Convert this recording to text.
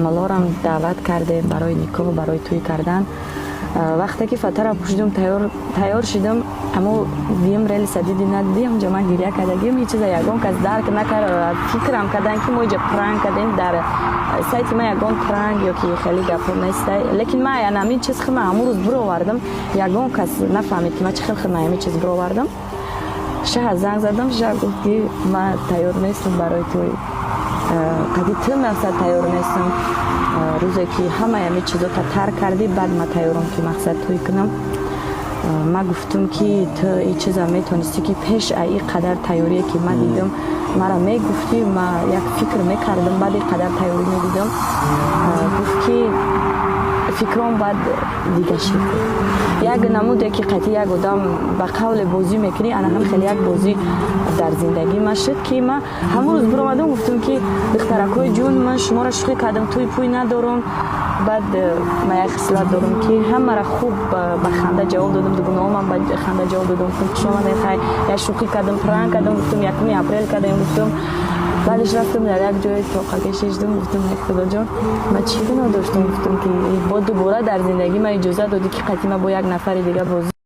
малорам даъват кардем барои никоҳ, барои тӯй кардан. Вақте ки фатара пушидум, тайёр шидам, аммо дидим рели садиди надидим, ҷа ман гирья кардагим, ин чиза ягон кас дарк накард. Фикрам кардан ки мо иҷа пранк кардем, дар сайти ма ягон пранк ё ки хеле гапо нест. Лекин ман янамин чиз хеле ҳамун рӯз бировардам, ягон кас нафаҳмид ки ман чӣ хел ҳамин чиз бировардам. Шаҳр занг задам, шаҳр гуфт ки ман тайёр нестам барои тӯй. Қади ту мақсад тайёр нестам. Рӯзе ки ҳама ҳамин чизота тарк кардӣ, баъд ман тайёрам ки мақсад тӯй кунам. Ман гуфтам ки ту ин чиза метонистӣ ки пеш ин қадар тайёрие ки ман дидам мара мегуфтӣ, ман як фикр мекардам, баъд ин қадар тайёрӣ медидам. Гуфт ки фикрам баъд дига шид. Як намуде ки қати як одам ба қавле бозӣ мекунӣ, ана ҳам хеле як бозӣ дар зиндагӣ ман шуд ки ман ҳамун рӯз биромадам гуфтам ки духтаракҳои ҷон, ман шуморо шуқӣ кардам, тӯй пӯй надорам. Баъд ман як хислат дорам ки ҳамаро хуб ба ханда ҷавоб додам, дугунаҳомам ба ханда ҷавоб додам. Гуфтам хай як шуқӣ кардам, пранк кардам, гуфтам 1 апрел кардам, гуфтам. Баъдаш рафтам дар як ҷое тоқа кашидам, гуфтам худоҷон ман чӣ гуноҳ доштам, гуфтам ки бо дубора дар зиндагӣ ман иҷозат додӣ ки қати ман бо як нафари дига бозӣ